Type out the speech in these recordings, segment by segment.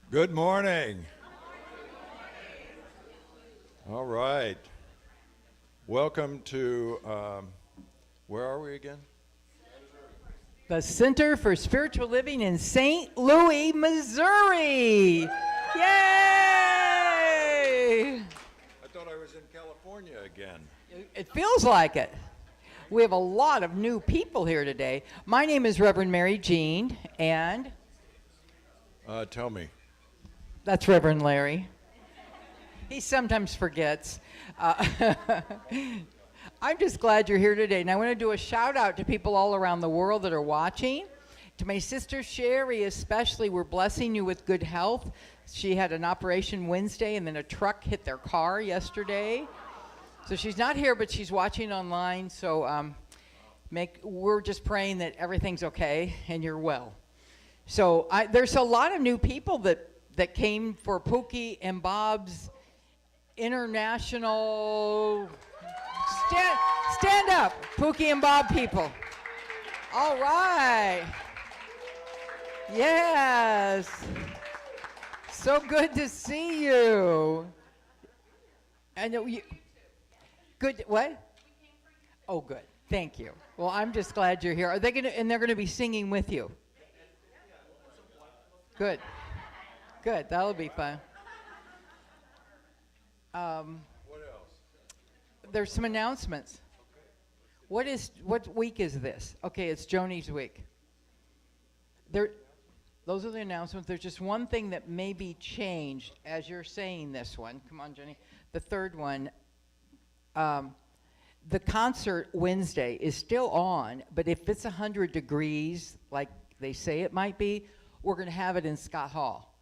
Good morning. All right. Welcome to, where are we again? The Center for Spiritual Living in St. Louis, Missouri. Yay! I thought I was in California again. It feels like it. We have a lot of new people here today. My name is Reverend Mary Jean, and Tell me. that's Reverend Larry. He sometimes forgets. I'm just glad you're here today. And I want to do a shout out to people all around the world that are watching. To my sister Sherry especially, we're blessing you with good health. She had an operation Wednesday and then a truck hit their car yesterday. So she's not here, but she's watching online. So we're just praying that everything's okay and you're well. So there's a lot of new people that came for Pookie and Bob's international... Stand up, Pookie and Bob people. All right. Yes. So good to see you. I know you. Good. What? Oh, good. Thank you. Well, I'm just glad you're here. Are they gonna? And they're gonna be singing with you. Good. Good. That'll be fun. What else? There's some announcements. What week is this? Okay, it's Joni's week. Those are the announcements. There's just one thing that may be changed as you're saying this one. Come on, Joni. The third one. The concert Wednesday is still on, but if it's 100 degrees, like they say it might be, we're going to have it in Scott Hall.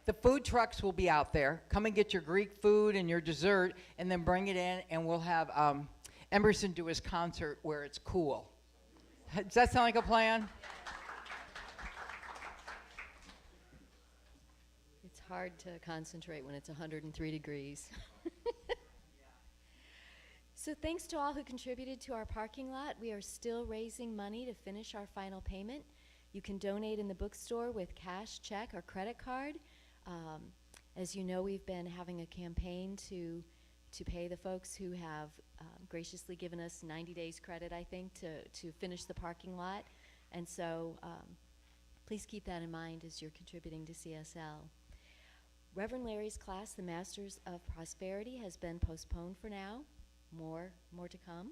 The food trucks will be out there. Come and get your Greek food and your dessert, and then bring it in, and we'll have Emerson do his concert where it's cool. Does that sound like a plan? It's hard to concentrate when it's 103 degrees. So thanks to all who contributed to our parking lot. We are still raising money to finish our final payment. You can donate in the bookstore with cash, check, or credit card. As you know, we've been having a campaign to pay the folks who have graciously given us 90 days credit, I think, to finish the parking lot. And so please keep that in mind as you're contributing to CSL. Reverend Larry's class, the Masters of Prosperity, has been postponed for now. More to come.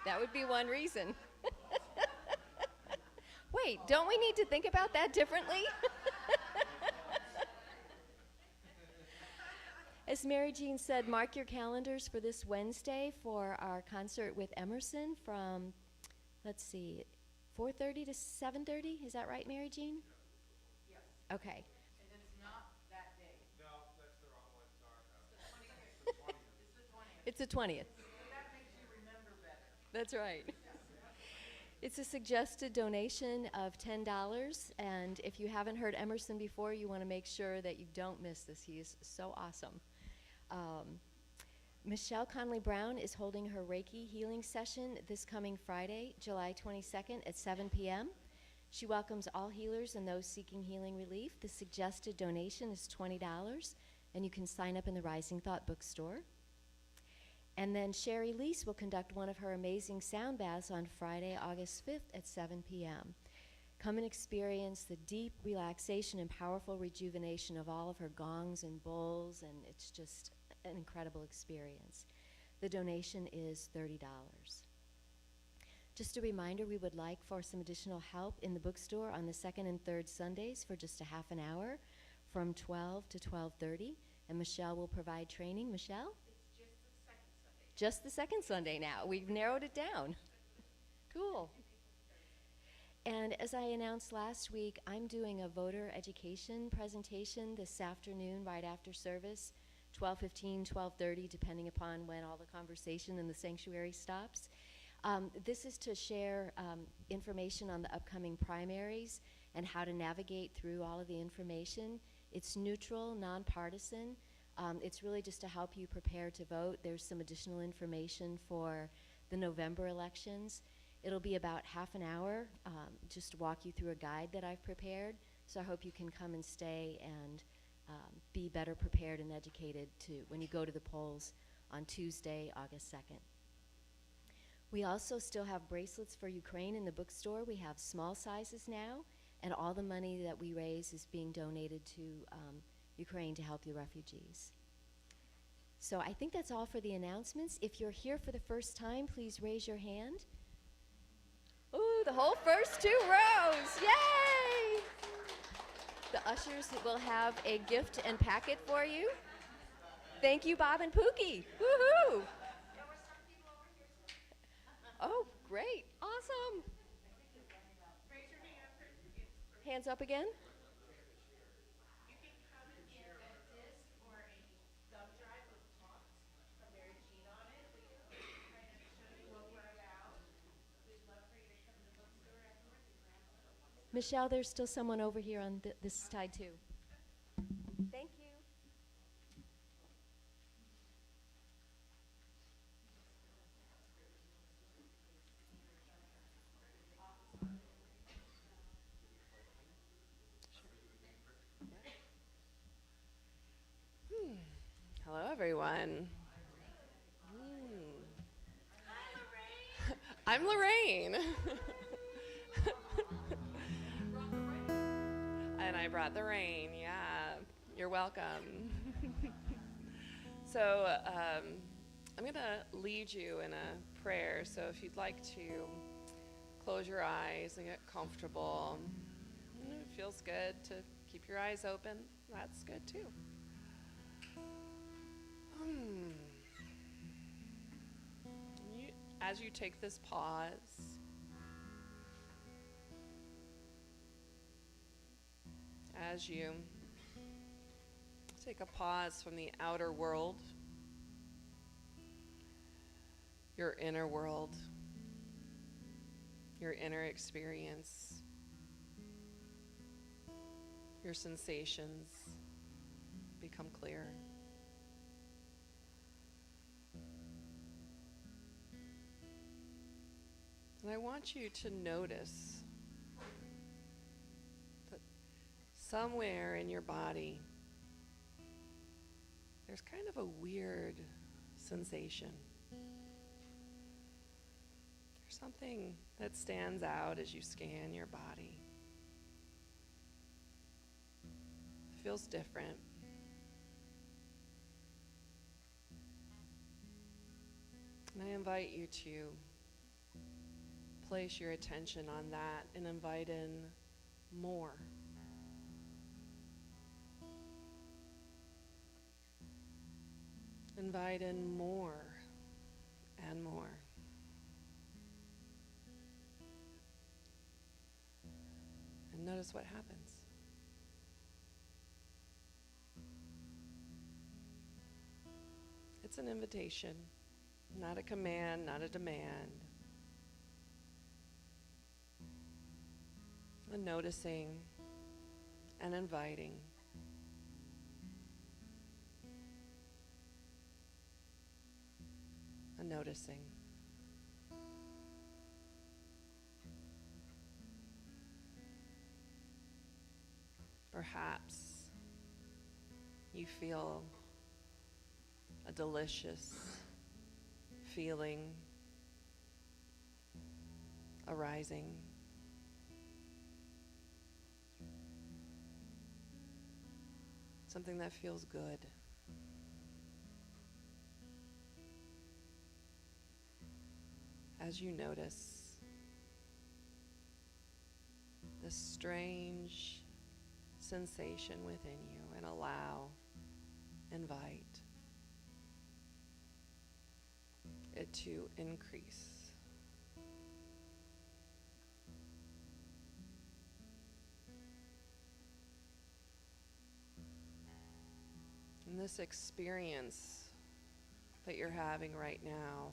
That would be one reason. Wait, don't we need to think about that differently? As Mary Jean said, mark your calendars for this Wednesday for our concert with Emerson from, 4:30 to 7:30. Is that right, Mary Jean? Yes. Okay. And it's not that day. No, that's the wrong one, sorry. It's the 20th. That makes you remember better. That's right. It's a suggested donation of $10, and if you haven't heard Emerson before, you want to make sure that you don't miss this. He is so awesome. Michelle Conley Brown is holding her Reiki healing session this coming Friday, July 22nd at 7 p.m. She welcomes all healers and those seeking healing relief. The suggested donation is $20, and you can sign up in the Rising Thought bookstore. And then Sherry Lease will conduct one of her amazing sound baths on Friday, August 5th at 7 p.m. Come and experience the deep relaxation and powerful rejuvenation of all of her gongs and bowls, and it's just an incredible experience. The donation is $30. Just a reminder, we would like for some additional help in the bookstore on the second and third Sundays for just a half an hour from 12 to 12:30, and Michelle will provide training. Michelle? Just the second Sunday now. We've narrowed it down. Cool. And as I announced last week, I'm doing a voter education presentation this afternoon right after service, 12:15, 12:30, depending upon when all the conversation in the sanctuary stops. This is to share information on the upcoming primaries and how to navigate through all of the information. It's neutral, nonpartisan. It's really just to help you prepare to vote. There's some additional information for the November elections. It'll be about half an hour, just to walk you through a guide that I've prepared. So I hope you can come and stay and be better prepared and educated to when you go to the polls on Tuesday, August 2nd. We also still have bracelets for Ukraine in the bookstore. We have small sizes now, and all the money that we raise is being donated to Ukraine to help the refugees. So I think that's all for the announcements. If you're here for the first time, please raise your hand. Ooh, the whole first 2 rows, yay! The ushers will have a gift and packet for you. Thank you, Bob and Pookie, woohoo! Oh, great, awesome. Raise your hand. Hands up again. You can come and get a disc or a thumb drive with talks from Mary Jean on it. We can kind of show you what we're about. We'd love for you to come to the bookstore afterwards and grab one. Michelle, there's still someone over here on this side too. Thank you. Hello, everyone. I'm Lorraine. And I brought the rain, yeah. You're welcome. So I'm going to lead you in a prayer. So if you'd like to close your eyes and get comfortable, it feels good to keep your eyes open. That's good too. As you take this pause, as you take a pause from the outer world, your inner world, your inner experience, your sensations become clear. And I want you to notice that somewhere in your body, there's kind of a weird sensation. There's something that stands out as you scan your body. It feels different. And I invite you to place your attention on that and invite in more. Invite in more and more. And notice what happens. It's an invitation, not a command, not a demand. And noticing and inviting. And noticing. Perhaps you feel a delicious feeling arising. Something that feels good. As you notice this strange sensation within you and allow, invite it to increase. And this experience that you're having right now,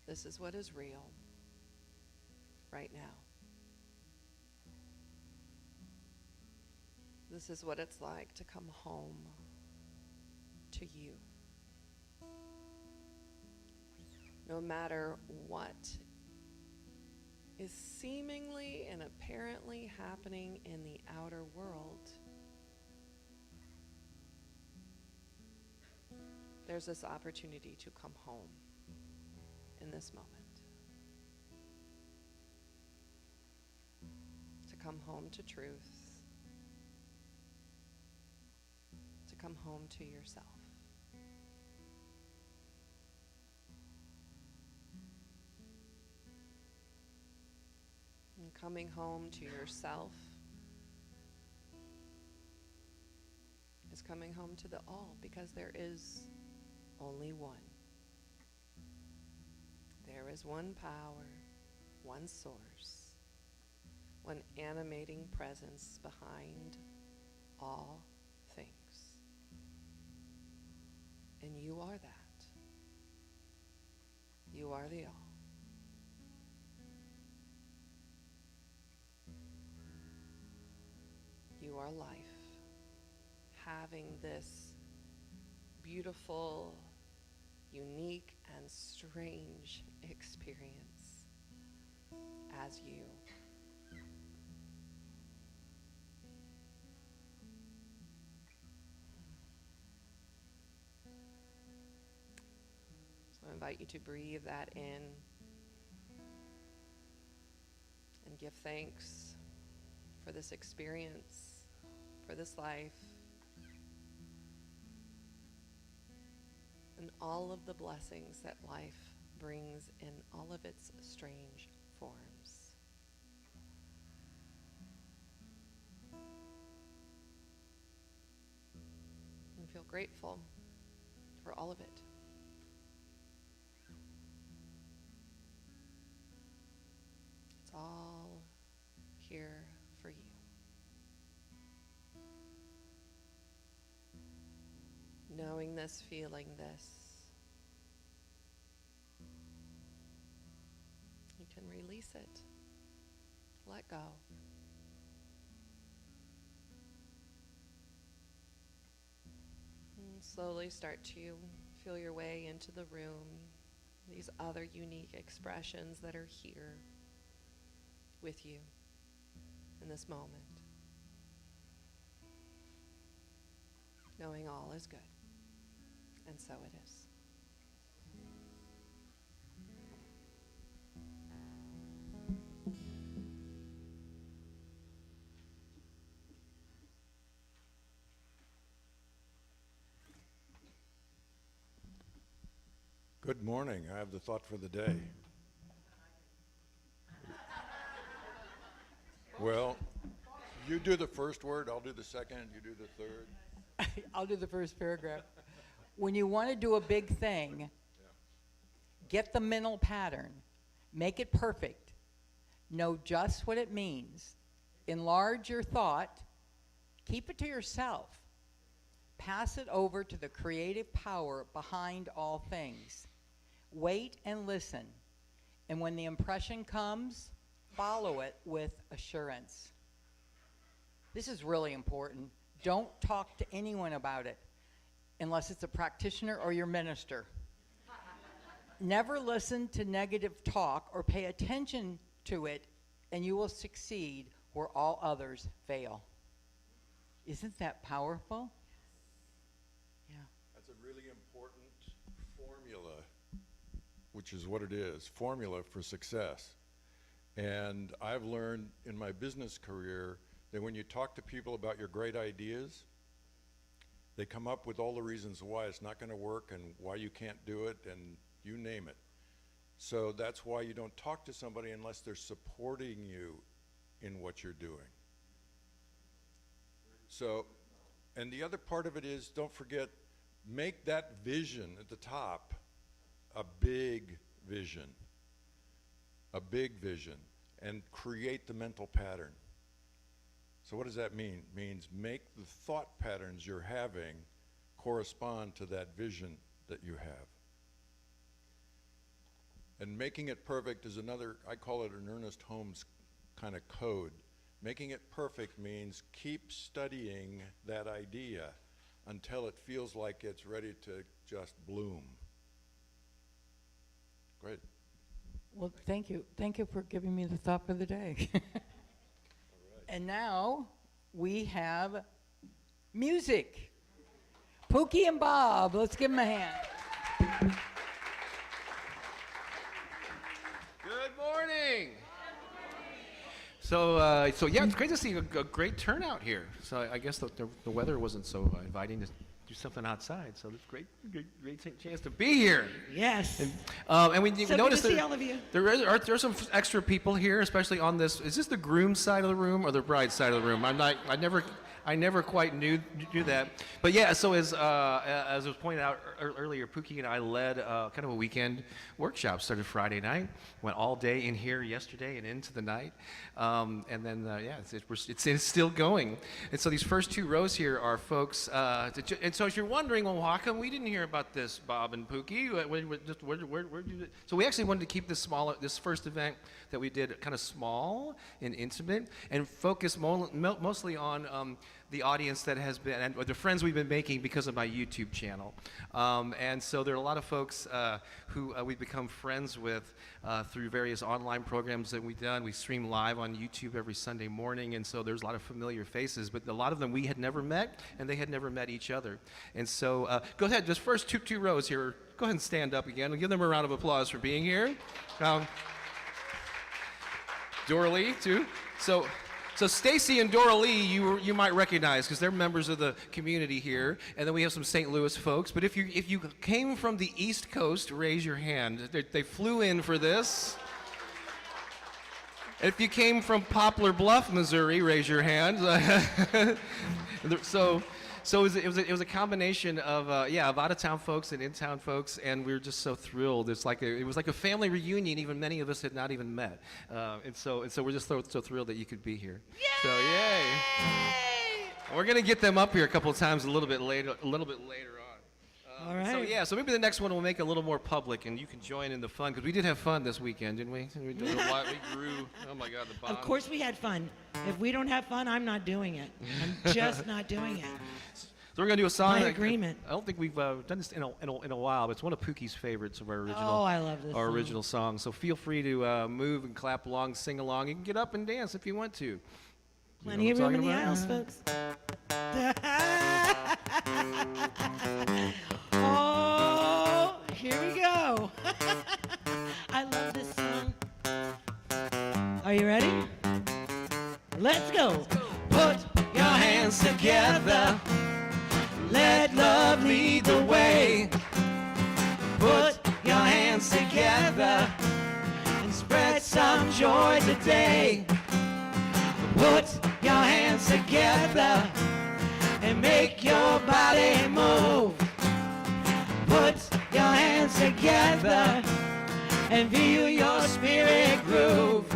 this is what is real right now. This is what it's like to come home to you. no matter what is seemingly and apparently happening in the outer world, there's this opportunity to come home in this moment. To come home to truth. To come home to yourself. And coming home to yourself is coming home to the all, because there is only one. There is one power, one source, one animating presence behind all things. And you are that. You are the all. You are life, having this beautiful, unique, and strange experience as you. So I invite you to breathe that in and give thanks for this experience, for this life, and all of the blessings that life brings in all of its strange forms. And feel grateful for all of it. It's all here for you. Knowing this, feeling this, you can release it. Let go. And slowly start to feel your way into the room, these other unique expressions that are here with you in this moment. Knowing all is good. And so it is. Good morning. I have the thought for the day. Well, you do the first word, I'll do the second, you do the third. I'll do the first paragraph. When you want to do a big thing, get the mental pattern. Make it perfect. Know just what it means. Enlarge your thought. Keep it to yourself. Pass it over to the creative power behind all things. Wait and listen. And when the impression comes, follow it with assurance. This is really important. Don't talk to anyone about it unless it's a practitioner or your minister. Never listen to negative talk or pay attention to it, and you will succeed where all others fail. Isn't that powerful? Yeah. That's a really important formula, which is what it is, formula for success. And I've learned in my business career that when you talk to people about your great ideas, they come up with all the reasons why it's not going to work and why you can't do it, and you name it. So that's why you don't talk to somebody unless they're supporting you in what you're doing. So, and the other part of it is, don't forget, make that vision at the top a big vision, and create the mental pattern. So what does that mean? It means make the thought patterns you're having correspond to that vision that you have. And making it perfect is another, I call it an Ernest Holmes kind of code. Making it perfect means keep studying that idea until it feels like it's ready to just bloom. right. Well, thank you. Thank you for giving me the thought for the day. And now we have music. Pookie and Bob, let's give them a hand. Good morning. So yeah, it's great to see a great turnout here. So I guess the weather wasn't so inviting to do something outside. So it's great chance to be here. Yes. And we So noticed good to see that all of you. there are some extra people here, especially on this. Is this the groom side of the room or the bride side of the room? I never quite knew that. But yeah, so as was pointed out earlier, Pookie and I led kind of a weekend workshop. Started Friday night, went all day in here yesterday and into the night, and then yeah, it's still going. And so these first 2 rows here are folks. And so if you're wondering, well, how come we didn't hear about this, Bob and Pookie? Where did you? So we actually wanted to keep this first event that we did kind of small and intimate, and focus mostly on the audience that has been, and the friends we've been making because of my YouTube channel. And so there are a lot of folks who we've become friends with through various online programs that we've done. We stream live on YouTube every Sunday morning, and so there's a lot of familiar faces, but a lot of them we had never met, and they had never met each other. And so go ahead, just first two rows here, go ahead and stand up again. We'll give them a round of applause for being here. Doralee, too. So Stacy and Doralee, you might recognize because they're members of the community here, and then we have some St. Louis folks. But if you came from the East Coast, raise your hand. They flew in for this. If you came from Poplar Bluff, Missouri, raise your hand. So it was a combination of of out-of-town folks and in-town folks, and we were just so thrilled. It was like a family reunion. Even many of us had not even met, and so we're just so thrilled that you could be here. Yay! So yay! We're gonna get them up here a couple of times a little bit later on. All right. So maybe the next one we'll make it a little more public, and you can join in the fun because we did have fun this weekend, didn't we? We did a lot. We grew. Oh my God, the bond. Of course we had fun. If we don't have fun, I'm not doing it. I'm just not doing it. So we're gonna do a song. My agreement. I don't think we've done this in a while, but it's one of Pookie's favorites of our original. Oh, I love this Our song. original song. So feel free to move and clap along, sing along. You can get up and dance if you want to. Plenty of room in the aisles, folks. Oh, here we go. I love this song. Are you ready? Let's go. Put your hands together. Let love lead the way. Put your hands together and spread some joy today. Put your hands together and make your body move. Put your hands together and feel your spirit groove.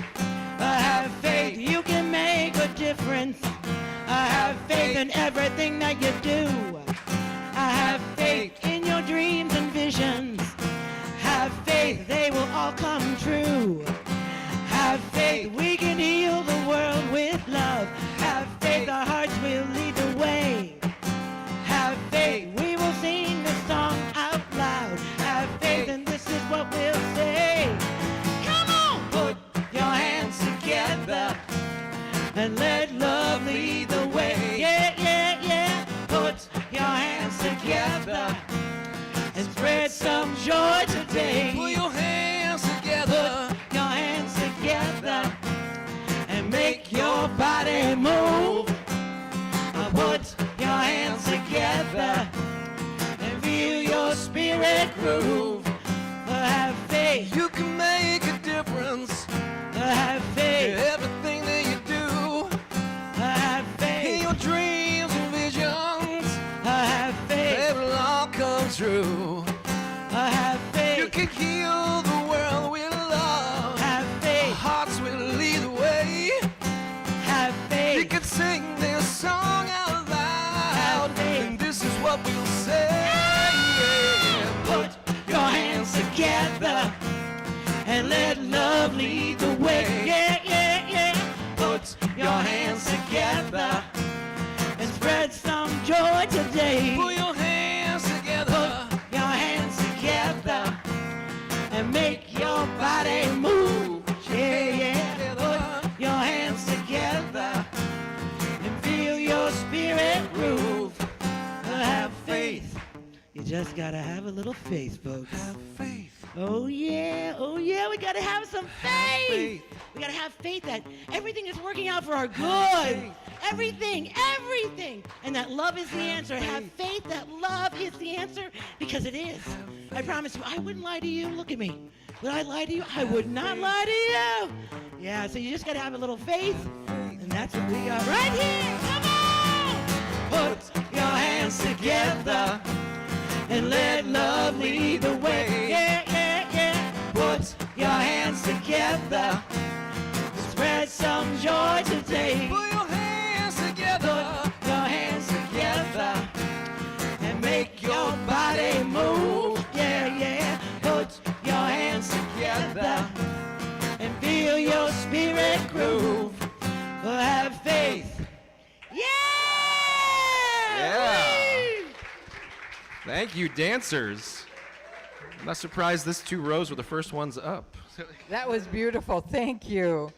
I have faith you can make a difference. I have faith in everything that you do. I have faith in your dreams and visions. Have faith they will all come true. Have faith we can heal the world with love. Have faith our hearts will lead the way. Have faith we will sing this song out loud. Have faith and this is what we'll say. Come on! Put your hands together and let love lead the way. Yeah, yeah, yeah. Put your hands together and spread some joy today. Put your hands together. Put your hands together and make your body move. Put your hands together and feel your spirit groove. Have faith you can make a difference. Have faith everything that you do. Have faith in your dreams and visions. Have faith it will all come true. Have faith you can heal the world with love. Have faith hearts will lead the way. Have faith you can sing this song out loud. Have faith and this is what we'll say. Yeah. Put your hands together and let love lead the way. Yeah, yeah, yeah. Put your hands together and spread some joy today. Put your hands together. Put your hands together and make your your body move. Yeah, yeah. Put your hands together and feel your spirit groove. Have faith. You just gotta have a little faith, folks. Have faith. Oh yeah, we gotta have some faith. We gotta have faith that everything is working out for our good. Everything. And that love is the answer. Have faith that love is the answer, because it is. I promise you, I wouldn't lie to you. Look at me. Would I lie to you? I would not lie to you. Yeah, so you just gotta have a little faith, and that's what we got right here. Come on! Put your hands together and let love lead the way. Yeah. Put your hands together. Spread some joy today. Put your hands together. Put your hands together and make your body move. Yeah. Put your hands together and feel your spirit groove. Well, have faith. Yeah! Thank you, dancers. I'm not surprised this 2 rows were the first ones up. That was beautiful. Thank you.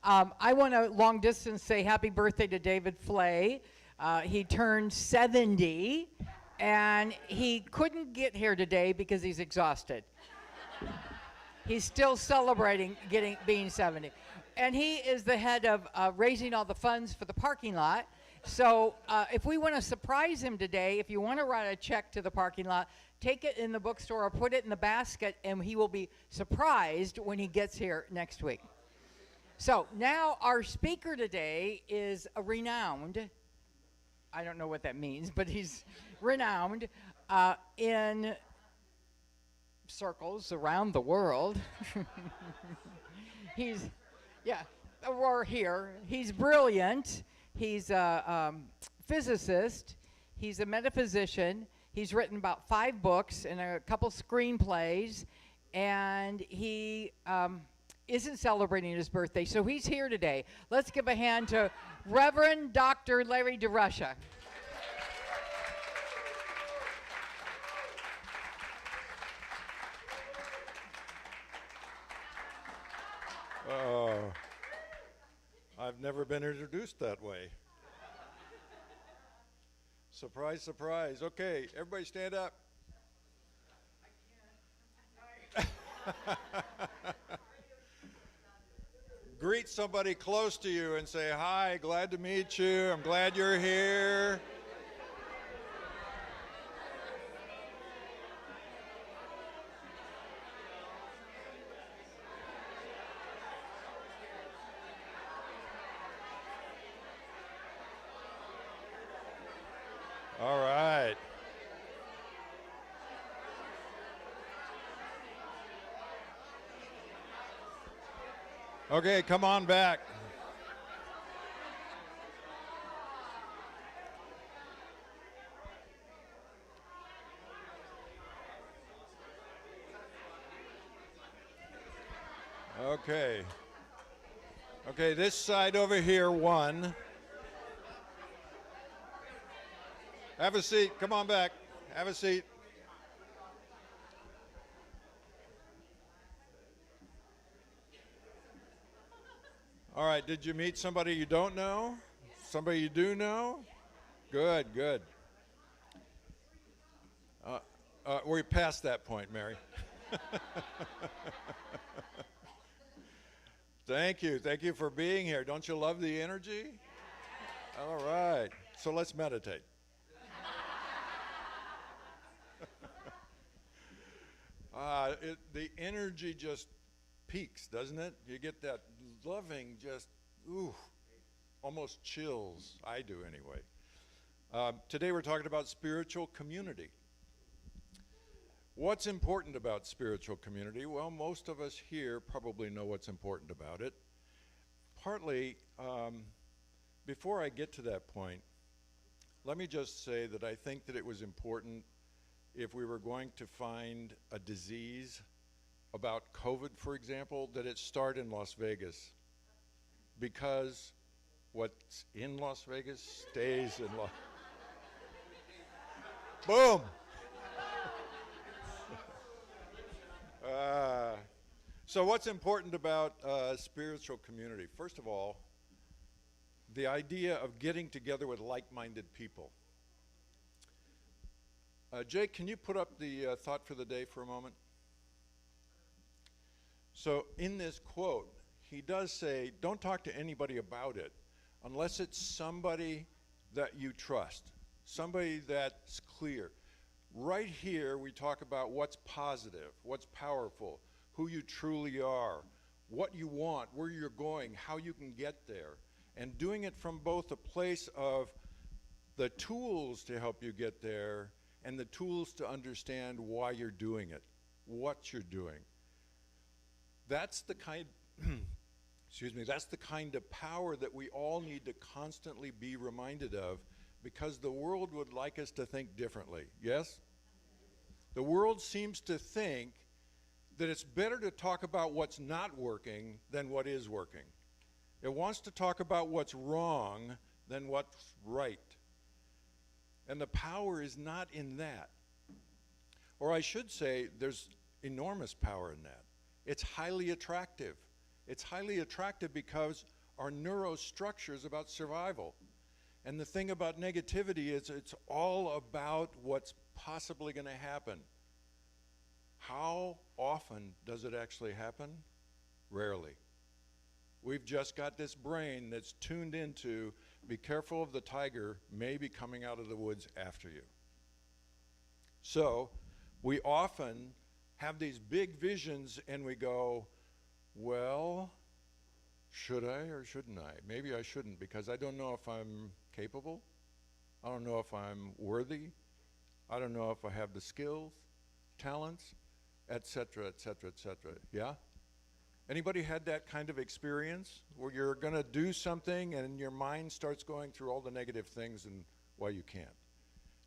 I want to long distance say happy birthday to David Flay. He turned 70, and he couldn't get here today because he's exhausted. He's still celebrating being 70. And he is the head of raising all the funds for the parking lot. So if we want to surprise him today, if you want to write a check to the parking lot, take it in the bookstore or put it in the basket, and he will be surprised when he gets here next week. So now our speaker today is a renowned, I don't know what that means, but he's renowned in circles around the world. Or here. He's brilliant. He's a physicist. He's a metaphysician. He's written about 5 books and a couple screenplays, and he isn't celebrating his birthday, so he's here today. Let's give a hand to Reverend Dr. Larry DeRusha. I've never been introduced that way. Surprise, surprise. Okay, everybody stand up. Greet somebody close to you and say, hi, glad to meet you. I'm glad you're here. All right. Okay, come on back. Okay. Okay, this side over here won. Have a seat. Come on back. Have a seat. All right, did you meet somebody you don't know? Somebody you do know? Good, good. We're past that point, Mary. Thank you. Thank you for being here. Don't you love the energy? All right. So let's meditate. The energy just peaks, doesn't it? You get that loving, just, almost chills. I do anyway. Today we're talking about spiritual community. What's important about spiritual community? Well, most of us here probably know what's important about it. Partly, before I get to that point, let me just say that I think that it was important if we were going to find a disease about COVID, for example, that it start in Las Vegas, because what's in Las Vegas stays in Las Boom! So what's important about spiritual community? First of all, the idea of getting together with like-minded people. Jake, can you put up the thought for the day for a moment? So in this quote, he does say, don't talk to anybody about it unless it's somebody that you trust, somebody that's clear. Right here, we talk about what's positive, what's powerful, who you truly are, what you want, where you're going, how you can get there, and doing it from both a place of the tools to help you get there and the tools to understand why you're doing it, what you're doing. That's the kind, that's the kind of power that we all need to constantly be reminded of, because the world would like us to think differently, yes? The world seems to think that it's better to talk about what's not working than what is working. It wants to talk about what's wrong than what's right. And the power is not in that. Or I should say, there's enormous power in that. It's highly attractive. It's highly attractive because our neurostructure is about survival. And the thing about negativity is it's all about what's possibly going to happen. How often does it actually happen? Rarely. We've just got this brain that's tuned into, be careful of the tiger may be coming out of the woods after you. So we often have these big visions and we go, well, should I or shouldn't I? Maybe I shouldn't, because I don't know if I'm capable. I don't know if I'm worthy. I don't know if I have the skills, talents, etc., etc., etc. Yeah? Anybody had that kind of experience where you're going to do something and your mind starts going through all the negative things and why you can't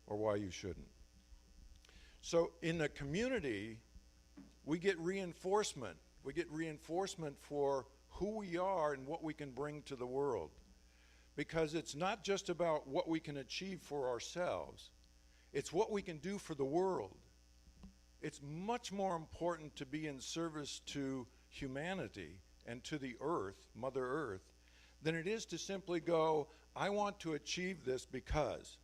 or why you shouldn't? So in the community, we get reinforcement. We get reinforcement for who we are and what we can bring to the world. Because it's not just about what we can achieve for ourselves. It's what we can do for the world. It's much more important to be in service to humanity and to the earth, Mother Earth, than it is to simply go, I want to achieve this because.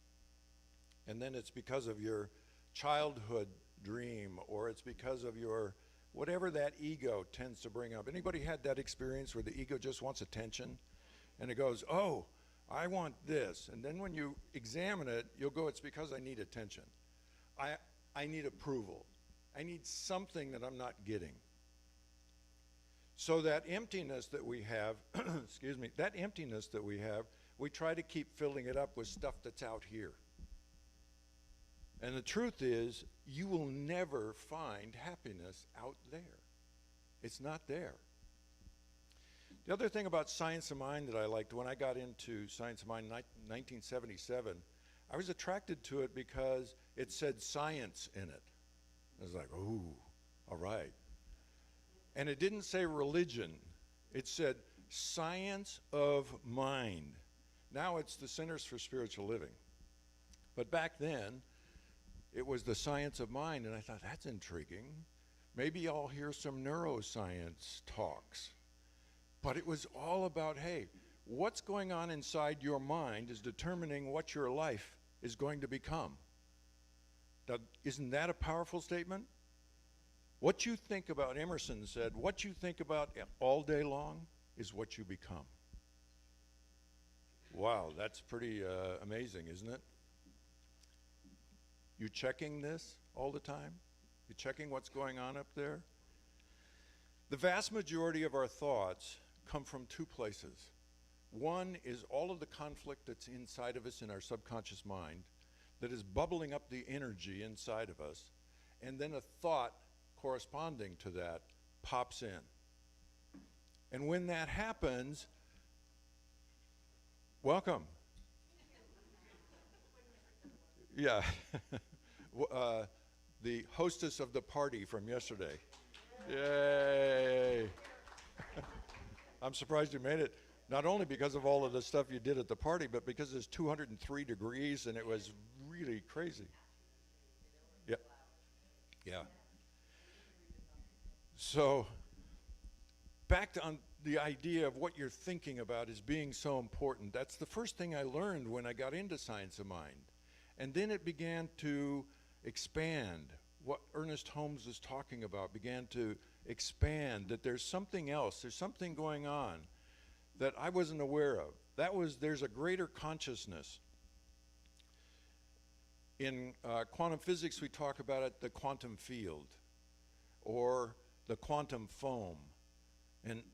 And then it's because of your childhood dream, or it's because of your, whatever that ego tends to bring up. Anybody had that experience where the ego just wants attention? And it goes, oh, I want this. And then when you examine it, you'll go, it's because I need attention. I need approval. I need something that I'm not getting. So that emptiness that we have, excuse me, that emptiness that we have, we try to keep filling it up with stuff that's out here. And the truth is, you will never find happiness out there. It's not there. The other thing about Science of Mind that I liked, when I got into Science of Mind in 1977, I was attracted to it because it said science in it. I was like, ooh, all right. And it didn't say religion. It said science of mind. Now it's the Centers for Spiritual Living. But back then, it was the science of mind, and I thought, that's intriguing. Maybe I'll hear some neuroscience talks. But it was all about, hey, what's going on inside your mind is determining what your life is going to become. Now, isn't that a powerful statement? What you think about, Emerson said, what you think about all day long is what you become. Wow, that's pretty amazing, isn't it? You checking this all the time? You checking what's going on up there? The vast majority of our thoughts come from two places. One is all of the conflict that's inside of us in our subconscious mind that is bubbling up the energy inside of us, and then a thought corresponding to that pops in. And when that happens, welcome. Yeah, the hostess of the party from yesterday. Yay. I'm surprised you made it, not only because of all of the stuff you did at the party, but because it's 203 degrees and it was really crazy. Yeah. Yeah. So back on the idea of what you're thinking about is being so important. That's the first thing I learned when I got into Science of Mind. And then it began to expand. What Ernest Holmes was talking about began to expand, that there's something else, there's something going on that I wasn't aware of. There's a greater consciousness. In quantum physics, we talk about it, the quantum field, or the quantum foam.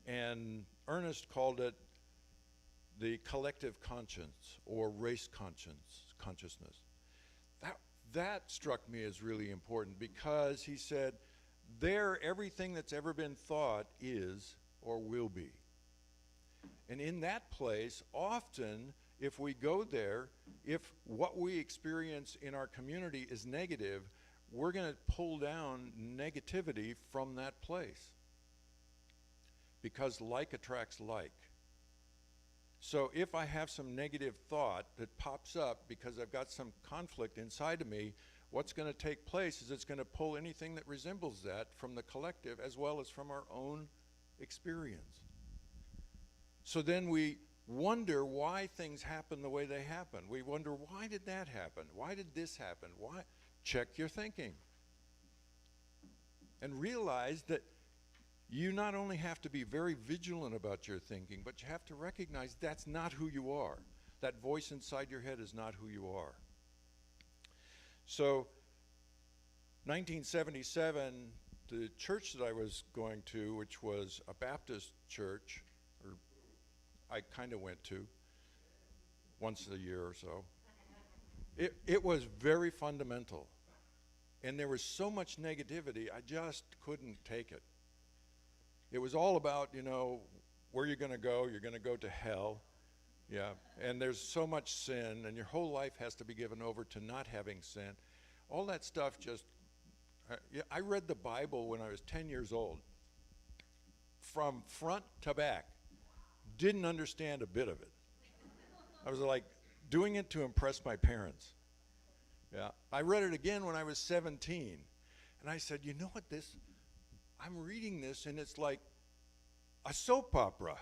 And Ernest called it the collective conscience, or race consciousness. That struck me as really important, because he said, everything that's ever been thought is or will be. And in that place, often, if we go there, if what we experience in our community is negative, we're going to pull down negativity from that place. Because like attracts like. So if I have some negative thought that pops up because I've got some conflict inside of me, what's going to take place is it's going to pull anything that resembles that from the collective as well as from our own experience. So then we wonder why things happen the way they happen. We wonder, why did that happen? Why did this happen? Why? Check your thinking. And realize that you not only have to be very vigilant about your thinking, but you have to recognize that's not who you are. That voice inside your head is not who you are. So, 1977, the church that I was going to, which was a Baptist church, or I kind of went to once a year or so, it was very fundamental. And there was so much negativity, I just couldn't take it. It was all about, where you're going to go to hell. Yeah, and there's so much sin, and your whole life has to be given over to not having sin. All that stuff just, I read the Bible when I was 10 years old, from front to back. Didn't understand a bit of it. I was like doing it to impress my parents. Yeah, I read it again when I was 17, and I said, you know what, I'm reading this, and it's like a soap opera.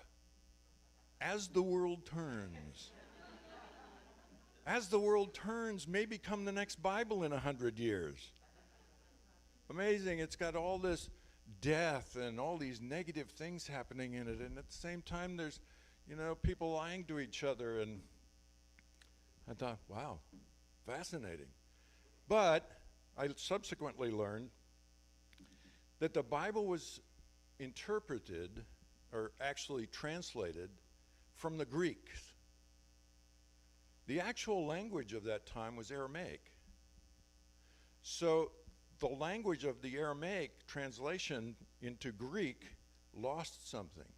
As the world turns. As the world turns may become the next Bible in 100 years. Amazing. It's got all this death and all these negative things happening in it, and at the same time there's, people lying to each other, and I thought, wow, fascinating. But I subsequently learned that the Bible was interpreted, or actually translated, from the Greek. The actual language of that time was Aramaic. So the language of the Aramaic translation into Greek lost something.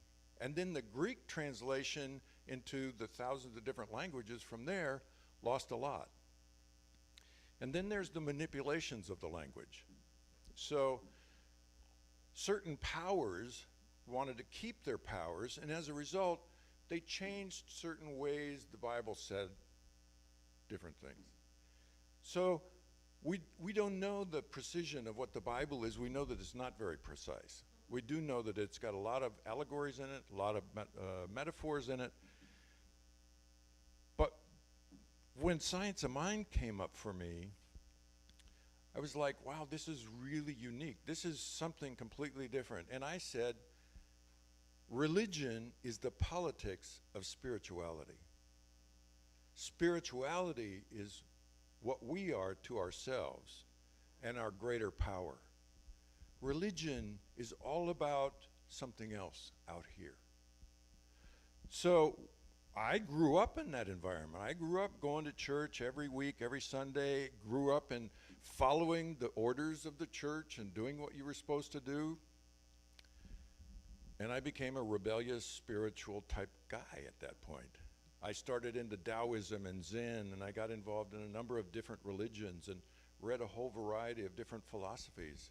And then the Greek translation into the thousands of different languages from there lost a lot. And then there's the manipulations of the language. So certain powers wanted to keep their powers, and as a result, they changed certain ways the Bible said different things. So we don't know the precision of what the Bible is. We know that it's not very precise. We do know that it's got a lot of allegories in it, a lot of metaphors in it. But when Science of Mind came up for me, I was like, wow, this is really unique. This is something completely different. And I said, religion is the politics of spirituality. Spirituality is what we are to ourselves and our greater power. Religion is all about something else out here. So I grew up in that environment. I grew up going to church every week, every Sunday, grew up in following the orders of the church and doing what you were supposed to do. And I became a rebellious spiritual type guy at that point. I started into Taoism and Zen, and I got involved in a number of different religions and read a whole variety of different philosophies,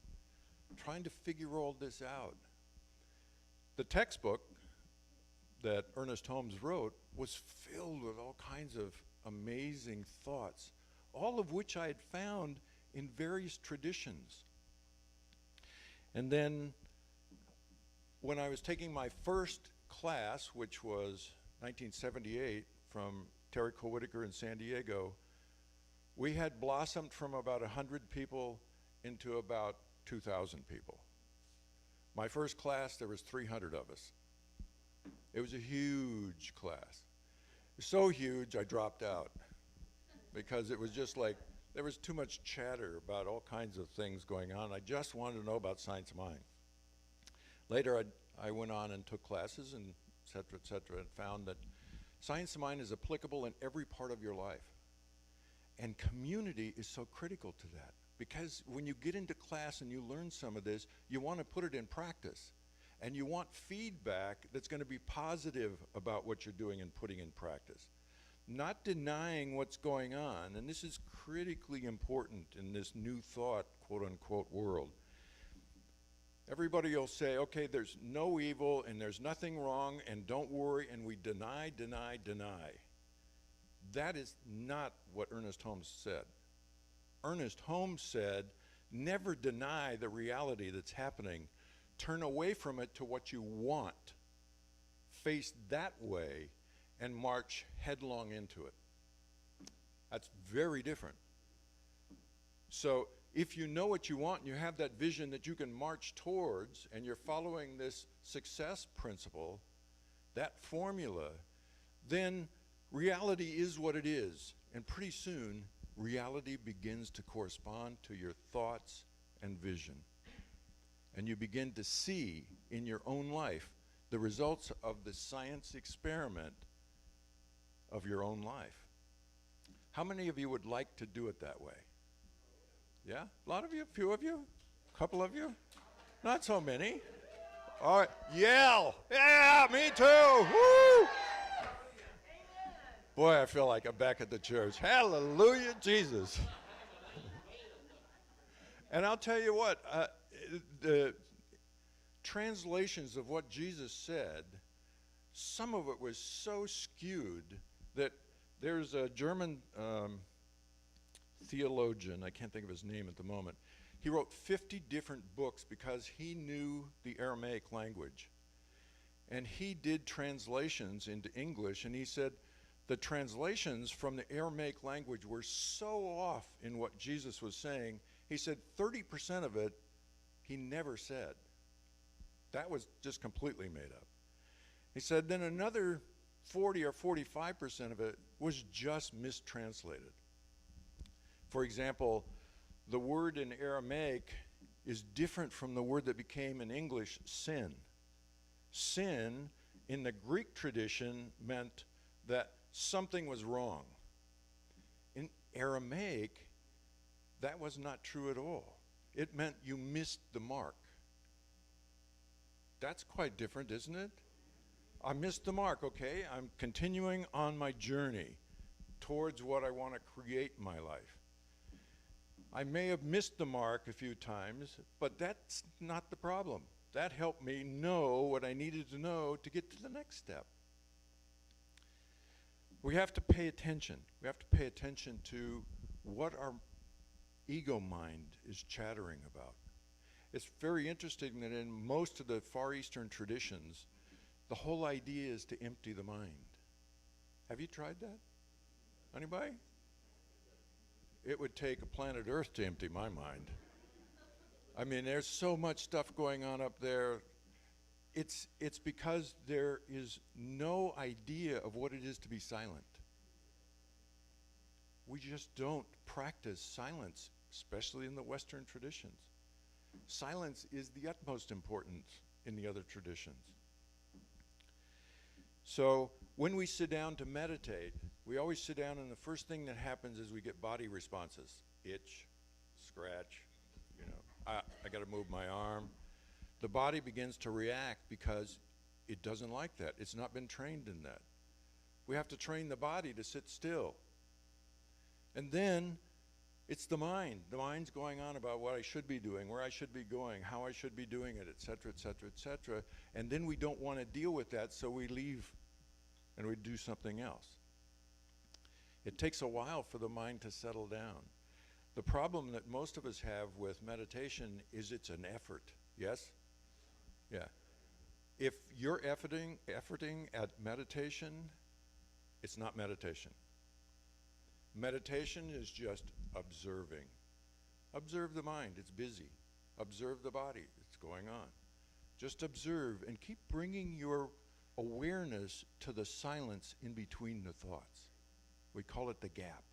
trying to figure all this out. The textbook that Ernest Holmes wrote was filled with all kinds of amazing thoughts, all of which I had found in various traditions. And then when I was taking my first class, which was 1978 from Terry Cole Whitaker in San Diego, we had blossomed from about 100 people into about 2,000 people. My first class, there was 300 of us. It was a huge class. So huge, I dropped out because it was just like, there was too much chatter about all kinds of things going on. I just wanted to know about science of mind. Later, I went on and took classes and et cetera, and found that science of mind is applicable in every part of your life. And community is so critical to that, because when you get into class and you learn some of this, you want to put it in practice. And you want feedback that's going to be positive about what you're doing and putting in practice. Not denying what's going on, and this is critically important in this new thought, quote unquote, world. Everybody will say, okay, there's no evil and there's nothing wrong and don't worry, and we deny, deny, deny. That is not what Ernest Holmes said. Ernest Holmes said, never deny the reality that's happening. Turn away from it to what you want. Face that way and march headlong into it. That's very different. So if you know what you want and you have that vision that you can march towards, and you're following this success principle, that formula, then reality is what it is. And pretty soon, reality begins to correspond to your thoughts and vision. And you begin to see in your own life the results of the science experiment of your own life. How many of you would like to do it that way? Yeah? A lot of you? A few of you? A couple of you? Not so many. All right. Yell! Yeah, me too! Woo! Boy, I feel like I'm back at the church. Hallelujah, Jesus. And I'll tell you what, the translations of what Jesus said, some of it was so skewed that there's a German theologian, I can't think of his name at the moment. He wrote 50 different books because he knew the Aramaic language. And he did translations into English, and he said the translations from the Aramaic language were so off in what Jesus was saying. He said 30% of it he never said. That was just completely made up. He said then another 40 or 45% of it was just mistranslated. For example, the word in Aramaic is different from the word that became in English sin. Sin in the Greek tradition meant that something was wrong. In Aramaic, that was not true at all. It meant you missed the mark. That's quite different, isn't it? I missed the mark, okay? I'm continuing on my journey towards what I want to create in my life. I may have missed the mark a few times, but that's not the problem. That helped me know what I needed to know to get to the next step. We have to pay attention. We have to pay attention to what our ego mind is chattering about. It's very interesting that in most of the Far Eastern traditions, the whole idea is to empty the mind. Have you tried that? Anybody? It would take a planet Earth to empty my mind. I mean, there's so much stuff going on up there. It's because there is no idea of what it is to be silent. We just don't practice silence, especially in the Western traditions. Silence is the utmost importance in the other traditions. So when we sit down to meditate, we always sit down and the first thing that happens is we get body responses. Itch, scratch, you know, I gotta move my arm. The body begins to react because it doesn't like that. It's not been trained in that. We have to train the body to sit still. And then it's the mind. The mind's going on about what I should be doing, where I should be going, how I should be doing it, et cetera, et cetera, et cetera. And then we don't want to deal with that, so we leave and we do something else. It takes a while for the mind to settle down. The problem that most of us have with meditation is it's an effort. Yes? Yeah. If you're efforting at meditation, it's not meditation. Meditation is just observing. Observe the mind, it's busy. Observe the body, it's going on. Just observe and keep bringing your awareness to the silence in between the thoughts. We call it the gap.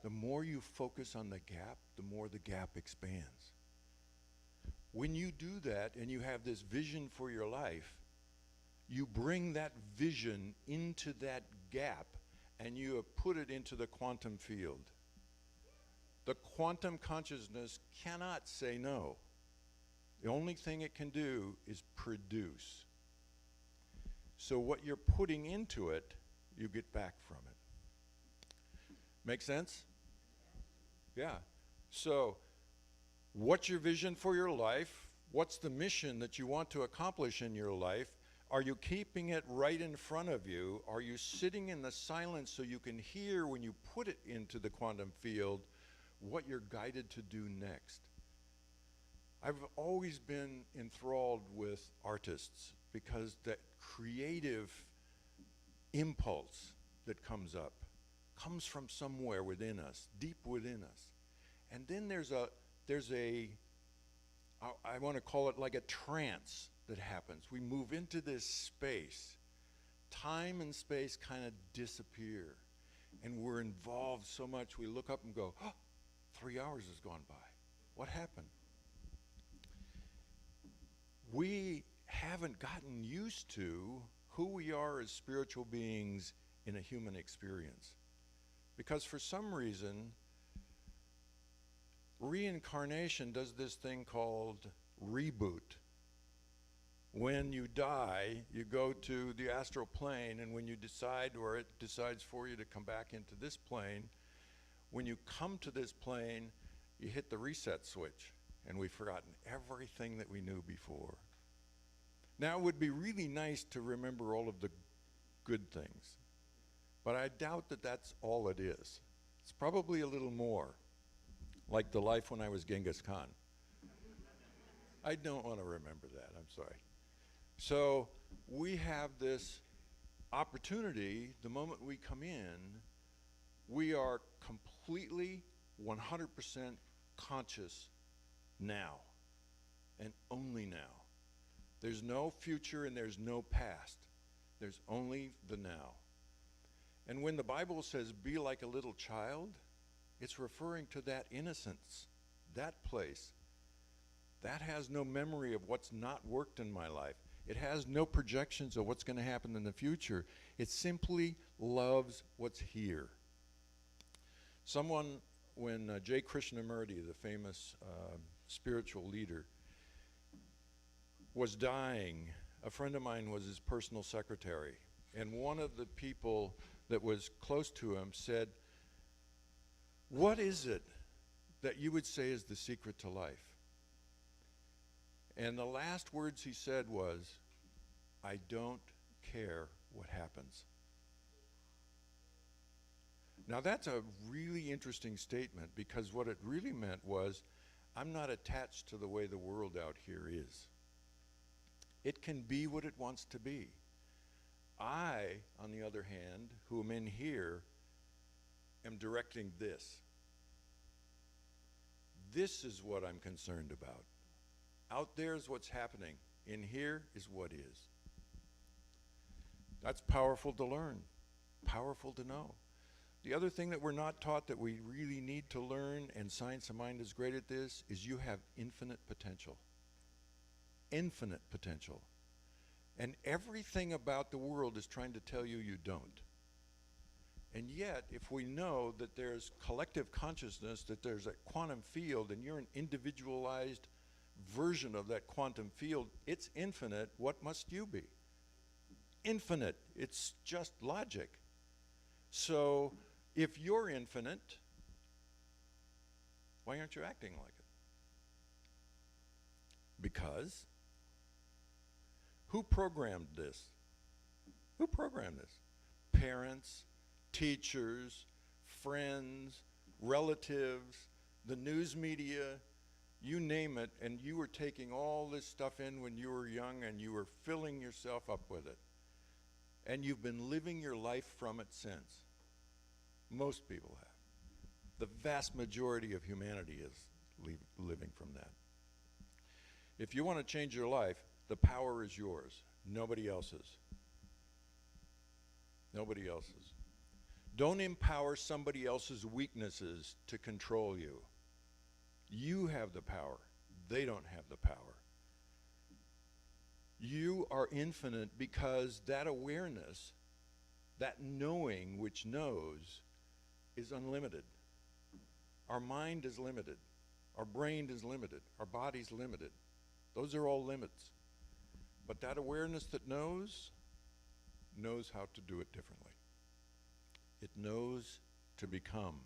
The more you focus on the gap, the more the gap expands. When you do that and you have this vision for your life, you bring that vision into that gap and you have put it into the quantum field. The quantum consciousness cannot say no. The only thing it can do is produce. So what you're putting into it, you get back from it. Make sense? Yeah. So what's your vision for your life? What's the mission that you want to accomplish in your life? Are you keeping it right in front of you? Are you sitting in the silence so you can hear when you put it into the quantum field what you're guided to do next? I've always been enthralled with artists because that creative impulse that comes up comes from somewhere within us, deep within us. And then there's a I want to call it like a trance that happens. We move into this space. Time and space kind of disappear. And we're involved so much, we look up and go, oh, 3 hours has gone by. What happened? We haven't gotten used to who we are as spiritual beings in a human experience. Because for some reason, reincarnation does this thing called reboot. When you die, you go to the astral plane, and when you decide, or it decides for you to come back into this plane, when you come to this plane, you hit the reset switch, and we've forgotten everything that we knew before. Now, it would be really nice to remember all of the good things, but I doubt that that's all it is. It's probably a little more, like the life when I was Genghis Khan. I don't want to remember that, I'm sorry. So we have this opportunity, the moment we come in, we are completely 100% conscious now, and only now. There's no future and there's no past. There's only the now. And when the Bible says, be like a little child, it's referring to that innocence, that place. That has no memory of what's not worked in my life. It has no projections of what's going to happen in the future. It simply loves what's here. Someone, when J. Krishnamurti, the famous spiritual leader, was dying, a friend of mine was his personal secretary. And one of the people that was close to him said, what is it that you would say is the secret to life? And the last words he said was, I don't care what happens. Now that's a really interesting statement, because what it really meant was, I'm not attached to the way the world out here is. It can be what it wants to be. I, on the other hand, who am in here, am directing this. This is what I'm concerned about. Out there is what's happening. In here is what is. That's powerful to learn, powerful to know. The other thing that we're not taught that we really need to learn, and Science of Mind is great at this, is you have infinite potential. Infinite potential. And everything about the world is trying to tell you you don't. And yet, if we know that there's collective consciousness, that there's a quantum field, and you're an individualized version of that quantum field, it's infinite. What must you be? Infinite. It's just logic. So if you're infinite, why aren't you acting like it? Because who programmed this? Who programmed this? Parents, teachers, friends, relatives, the news media, you name it, and you were taking all this stuff in when you were young and you were filling yourself up with it. And you've been living your life from it since. Most people have. The vast majority of humanity is living from that. If you want to change your life, the power is yours, nobody else's. Nobody else's. Don't empower somebody else's weaknesses to control you. You have the power. They don't have the power. You are infinite because that awareness, that knowing which knows, is unlimited. Our mind is limited. Our brain is limited. Our body's limited. Those are all limits. But that awareness that knows how to do it differently. It knows to become.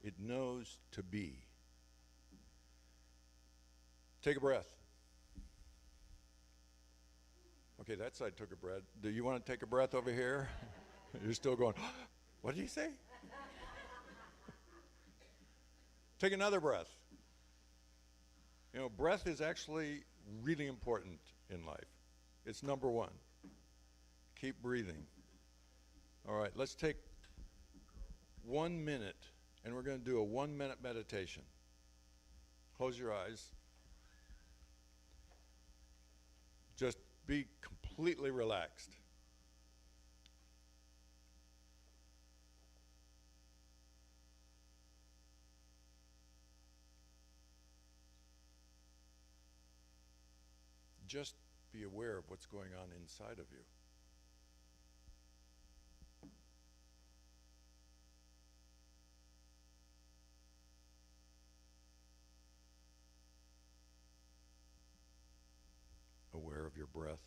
It knows to be. Take a breath. Okay, that side took a breath. Do you want to take a breath over here? You're still going, what did he say? Take another breath. You know, breath is actually really important in life. It's number one. Keep breathing. All right, let's take 1 minute, and we're going to do a 1-minute meditation. Close your eyes. Just be completely relaxed. Just be aware of what's going on inside of you. Aware of your breath.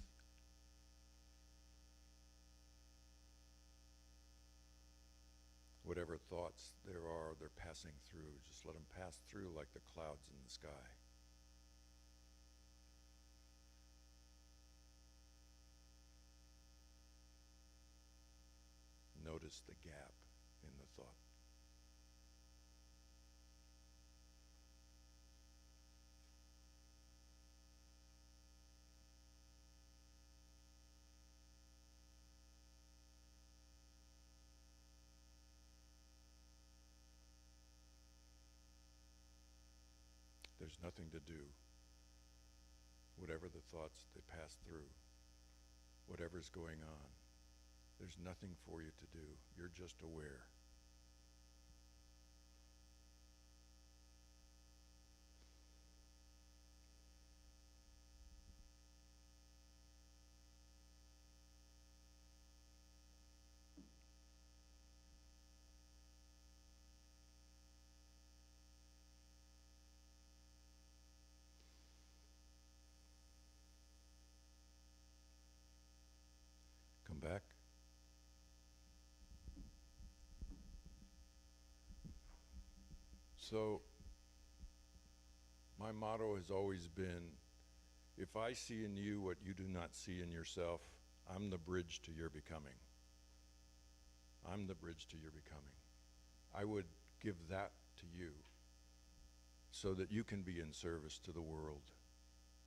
Whatever thoughts there are, they're passing through. Just let them pass through like the clouds in the sky. Notice the gap in the thought. There's nothing to do. Whatever the thoughts they pass through, whatever's going on, there's nothing for you to do. You're just aware. Come back. So, my motto has always been, if I see in you what you do not see in yourself, I'm the bridge to your becoming. I'm the bridge to your becoming. I would give that to you so that you can be in service to the world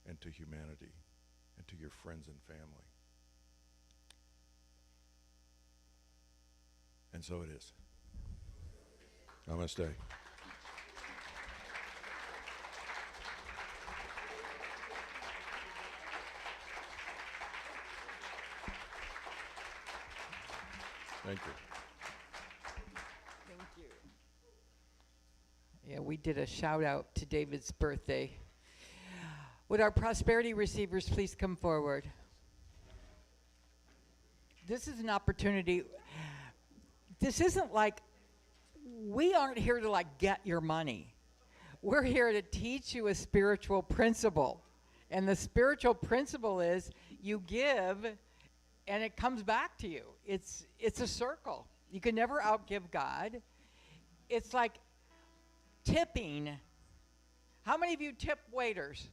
and to humanity and to your friends and family. And so it is. Namaste. Thank you. Thank you. Yeah, we did a shout out to David's birthday. Would our prosperity receivers please come forward? This is an opportunity. This isn't like, we aren't here to like get your money. We're here to teach you a spiritual principle. And the spiritual principle is you give and it comes back to you. It's a circle. You can never outgive God. It's like tipping. How many of you tip waiters?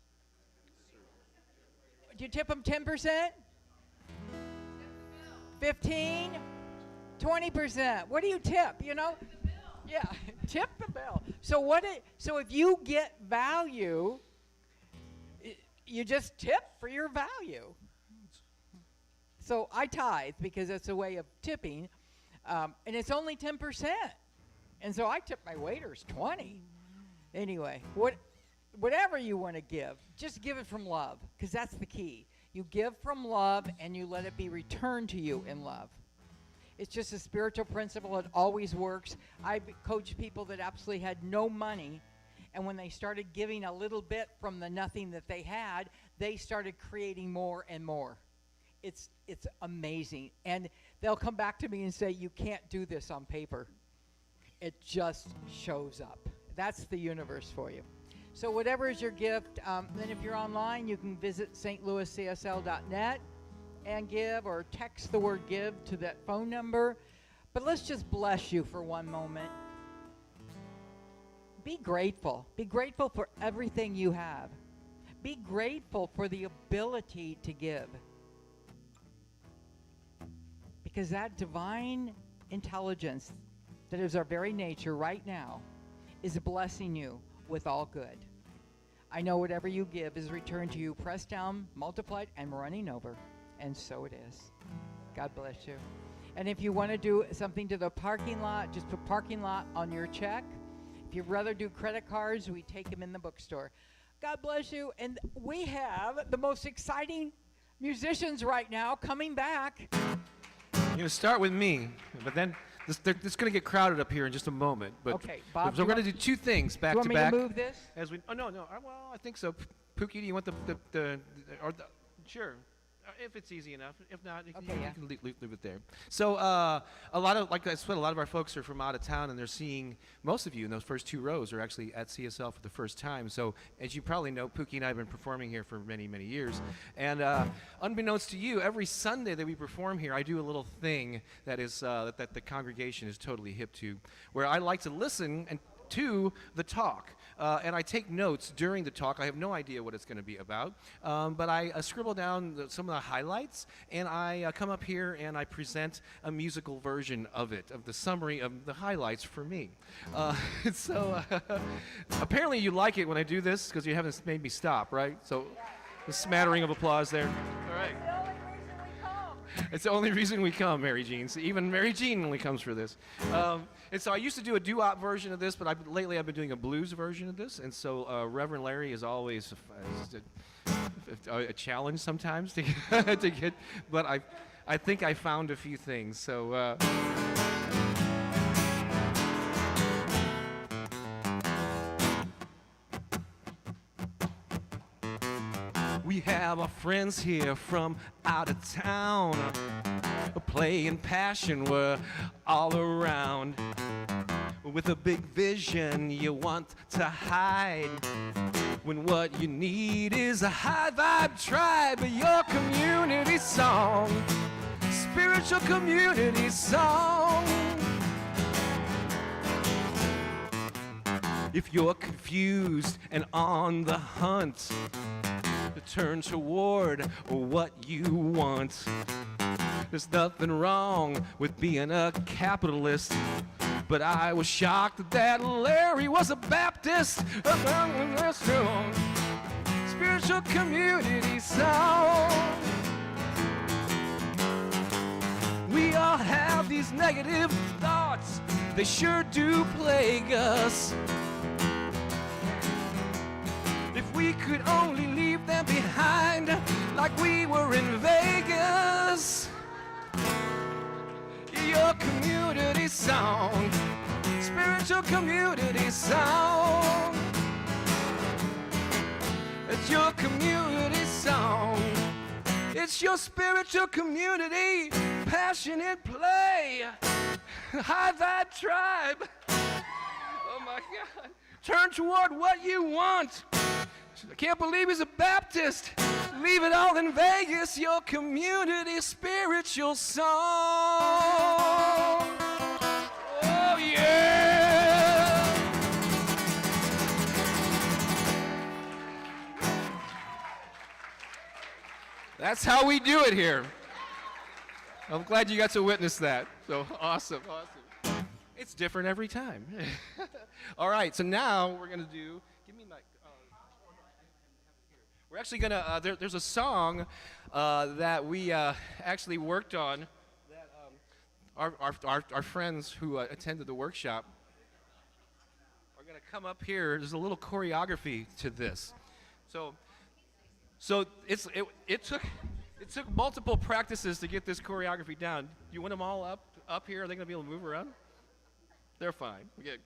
Do you tip them 10%? 15? 20%. What do you tip, you know? Yeah, tip the bill. So if you get value, you just tip for your value. So I tithe because it's a way of tipping, and it's only 10%. And so I tip my waiters 20. Anyway, whatever you want to give, just give it from love, because that's the key. You give from love, and you let it be returned to you in love. It's just a spiritual principle. It always works. I coached people that absolutely had no money, and when they started giving a little bit from the nothing that they had, they started creating more and more. It's amazing. And they'll come back to me and say, you can't do this on paper. It just shows up. That's the universe for you. So whatever is your gift, then if you're online, you can visit stlouiscsl.net and give, or text the word give to that phone number. But let's just bless you for one moment. Be grateful. Be grateful for everything you have. Be grateful for the ability to give. Because that divine intelligence that is our very nature right now is blessing you with all good. I know whatever you give is returned to you, pressed down, multiplied, and running over. And so it is. God bless you. And if you want to do something to the parking lot, just put parking lot on your check. If you'd rather do credit cards, we take them in the bookstore. God bless you. And we have the most exciting musicians right now coming back. You're going to start with me, but then it's going to get crowded up here in just a moment. But Okay, Bob, so we're going to do two things back to back. Do you want me to move this? As we, oh no, well, I think so. Pookie, do you want sure, if it's easy enough. If not, you can leave it there. So a lot of, like I said, a lot of our folks are from out of town, and they're seeing, most of you in those first two rows are actually at CSL for the first time. So as you probably know, Pookie and I have been performing here for many, many years. And unbeknownst to you, every Sunday that we perform here, I do a little thing that is that the congregation is totally hip to, where I like to listen to the talk. And I take notes during the talk. I have no idea what it's going to be about, but I scribble down some of the highlights, and I come up here and I present a musical version of it, of the summary of the highlights for me. So apparently you like it when I do this, because you haven't made me stop, right? So a smattering of applause there. All right. It's the only reason we come, Mary Jean. So even Mary Jean only comes for this. And so I used to do a doo-wop version of this, but lately I've been doing a blues version of this. And so Reverend Larry is always a challenge sometimes to get, but I think I found a few things. So. We have our friends here from out of town. Play and passion were all around. With a big vision you want to hide, when what you need is a high vibe tribe, your community song, spiritual community song. If you're confused and on the hunt, turn toward what you want. There's nothing wrong with being a capitalist, but I was shocked that Larry was a Baptist. Spiritual community song. We all have these negative thoughts, they sure do plague us. If we could only leave them behind, like we were in Vegas. Your community song, spiritual community song. It's your community song. It's your spiritual community, passionate play, high vibe tribe. Oh my God. Turn toward what you want. I can't believe he's a Baptist. Leave it all in Vegas, your community spiritual song. Oh, yeah. That's how we do it here. I'm glad you got to witness that. So awesome, awesome. It's different every time. All right, so now we're going to do, give me my, we're actually going to, there's a song that we actually worked on that our friends who attended the workshop are going to come up here. There's a little choreography to this. So it took multiple practices to get this choreography down. You want them all up here? Are they going to be able to move around? They're fine. Okay.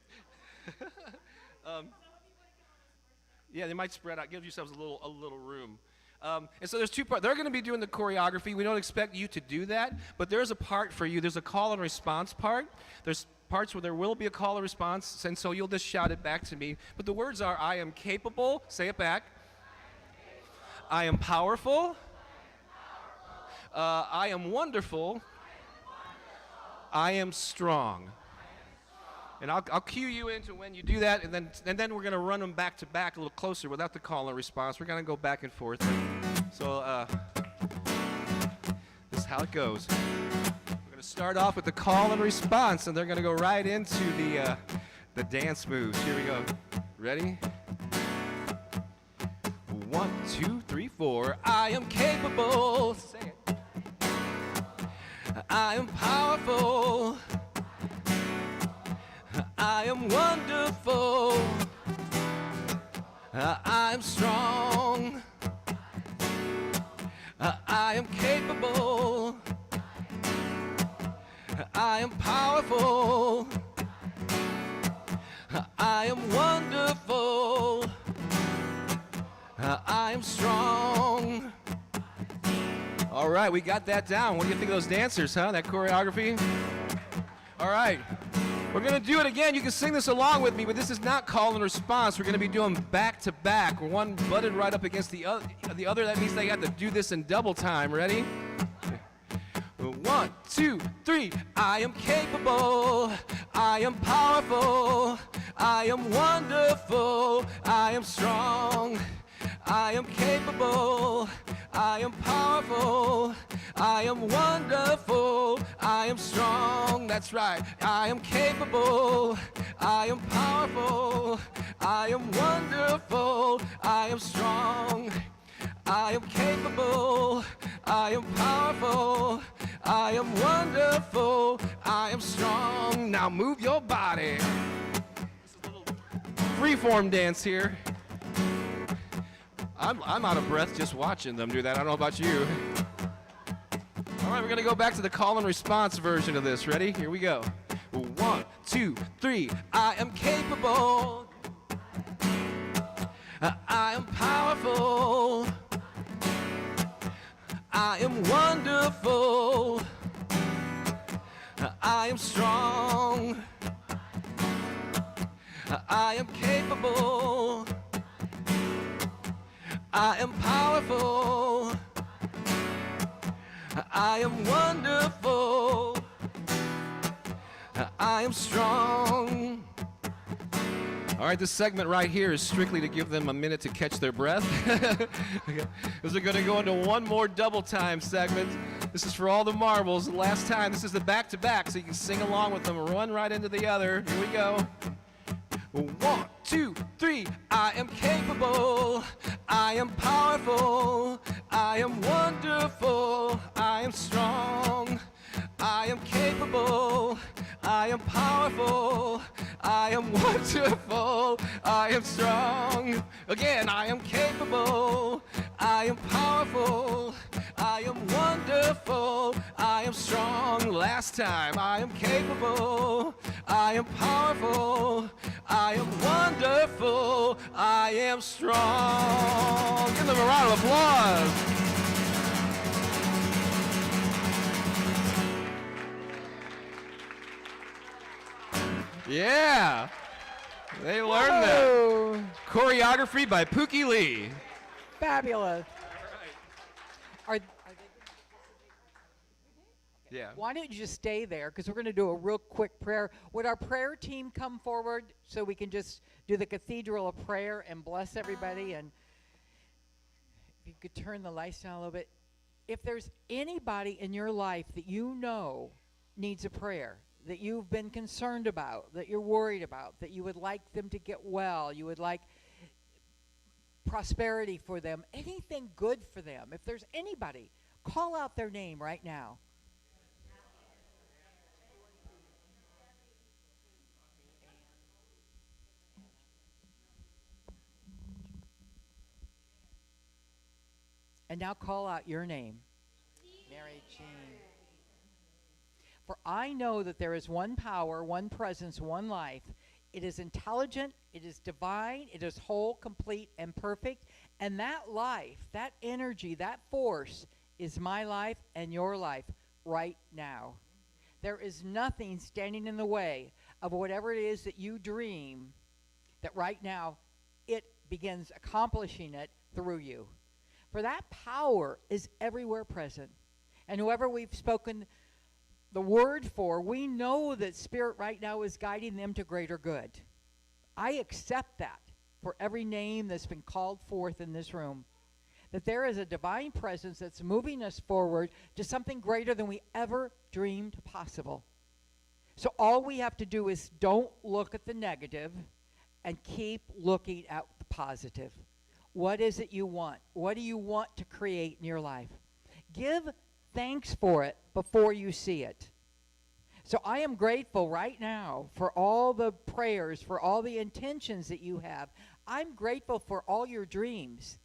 Yeah, they might spread out. Give yourselves a little room. And so there's two parts. They're going to be doing the choreography. We don't expect you to do that, but there's a part for you. There's a call and response part. There's parts where there will be a call and response, and so you'll just shout it back to me. But the words are, I am capable. Say it back. I am powerful. I am wonderful. I am strong. And I'll cue you into when you do that, and then we're going to run them back to back a little closer without the call and response. We're going to go back and forth. So this is how it goes. We're going to start off with the call and response, and they're going to go right into the dance moves. Here we go. Ready? 1, 2, 3, 4. I am capable. Say it. I am powerful. I am wonderful. I am strong. I am capable. I am powerful. I am wonderful. I am strong. All right, we got that down. What do you think of those dancers, huh? That choreography? All right. We're going to do it again. You can sing this along with me, but this is not call and response. We're going to be doing back to back. One butted right up against the other. That means they got to do this in double time. Ready? 1, 2, 3. I am capable. I am powerful. I am wonderful. I am strong. I am capable. I am powerful. I am wonderful. I am strong. That's right. I am capable. I am powerful. I am wonderful. I am strong. I am capable. I am powerful. I am wonderful. I am strong. Now move your body. This is a little freeform dance here. I'm out of breath just watching them do that. I don't know about you. All right, we're going to go back to the call and response version of this. Ready? Here we go. 1, 2, 3. I am capable. I am powerful. I am wonderful. I am strong. I am capable. I am powerful. I am wonderful. I am strong. All right, this segment right here is strictly to give them a minute to catch their breath. Because we're going to go into one more double time segment. This is for all the marbles. The last time, this is the back-to-back, so you can sing along with them and run right into the other. Here we go. 1, 2, 3. I am capable. I am powerful. I am wonderful. I am strong. I am capable. I am powerful. I am wonderful. I am strong. Again, I am capable. I am powerful. I am wonderful. I am strong. Last time, I am capable. I am powerful. I am wonderful. I am strong. Give them a round of applause. Yeah. They learned that. Choreography by Pookie Lee. Fabulous. Are they Yeah. Why don't you just stay there, because we're going to do a real quick prayer. Would our prayer team come forward so we can just do the cathedral of prayer and bless everybody? And if you could turn the lights down a little bit. If there's anybody in your life that you know needs a prayer, that you've been concerned about, that you're worried about, that you would like them to get well, you would like prosperity for them, anything good for them. If there's anybody, call out their name right now. And now call out your name. Mary Jean. For I know that there is one power, one presence, one life. It is intelligent, it is divine, it is whole, complete, and perfect. And that life, that energy, that force is my life and your life right now. There is nothing standing in the way of whatever it is that you dream, that right now it begins accomplishing it through you. For that power is everywhere present. And whoever we've spoken the word for, we know that Spirit right now is guiding them to greater good. I accept that for every name that's been called forth in this room. That there is a divine presence that's moving us forward to something greater than we ever dreamed possible. So all we have to do is don't look at the negative and keep looking at the positive. What is it you want? What do you want to create in your life? Give thanks for it before you see it. So I am grateful right now for all the prayers, for all the intentions that you have. I'm grateful for all your dreams,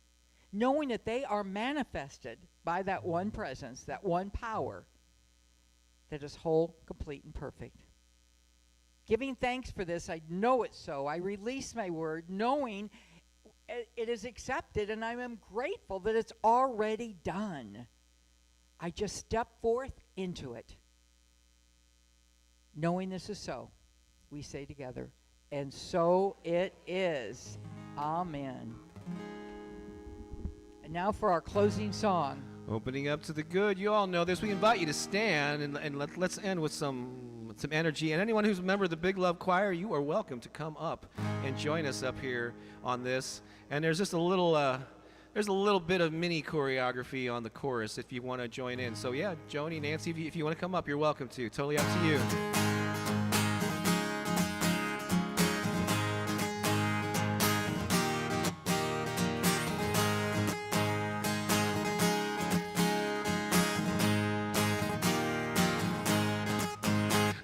knowing that they are manifested by that one presence, that one power that is whole, complete, and perfect. Giving thanks for this, I know it's so. I release my word knowing it is accepted, and I am grateful that it's already done. I just step forth into it. Knowing this is so, we say together, and so it is. Amen. And now for our closing song. Opening up to the good. You all know this. We invite you to stand, and let's end with some energy. And anyone who's a member of the Big Love Choir, you are welcome to come up and join us up here on this. And there's just a little bit of mini choreography on the chorus if you want to join in. So yeah, Joni, Nancy, if you want to come up, you're welcome to. Totally up to you.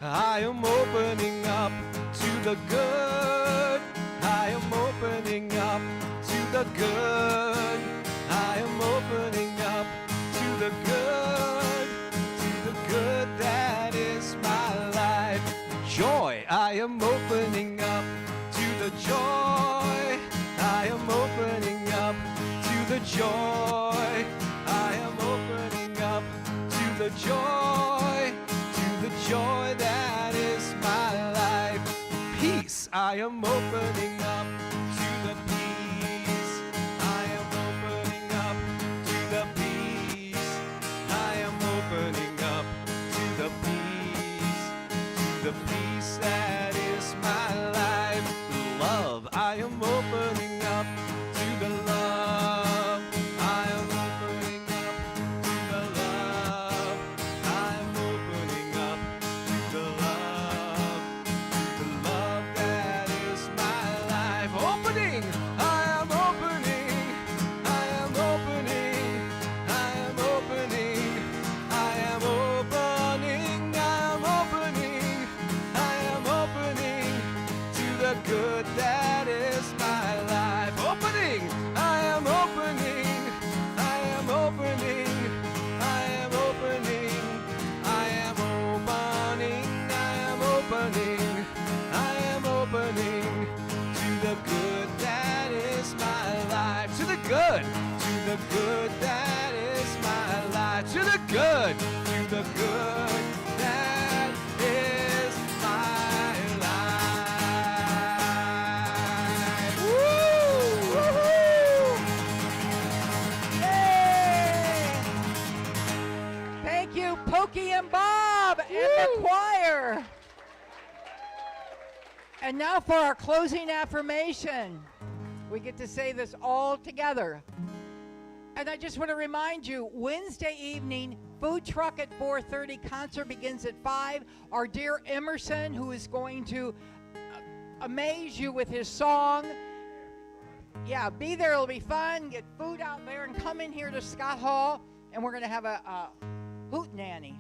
I am opening up to the good. I am opening up to the good. I am opening up to the good that is my life. Joy, I am opening up to the joy. I am opening up to the joy. I am opening up to the joy that is my life. Peace, I am opening up to the peace. I am opening up to the peace. I am opening up to the peace that is my life. Love, I am opening up to the love. I am opening up to the love. I am opening up to the love that is my life. Opening, I am opening, I am opening, I am opening, I am opening, I am opening, I am opening to the good that is my life. Opening, I am opening, I am opening, I am opening, I am opening, I am opening, I am opening to the good that is my life. To the good that is my life. To the good that is my life. Woo! Woo-hoo! Yay! Thank you, Pokey and Bob and the choir. And now for our closing affirmation. We get to say this all together. And I just want to remind you, Wednesday evening, food truck at 4:30, concert begins at 5. Our dear Emerson, who is going to amaze you with his song. Yeah, be there. It'll be fun. Get food out there and come in here to Scott Hall, and we're going to have a hoot nanny,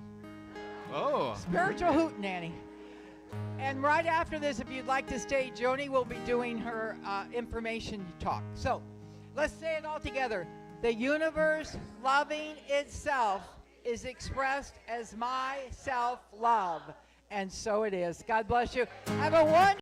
Oh. spiritual hoot nanny. And right after this, if you'd like to stay, Joni will be doing her information talk. So let's say it all together. The universe loving itself is expressed as my self-love. And so it is. God bless you. Have a wonderful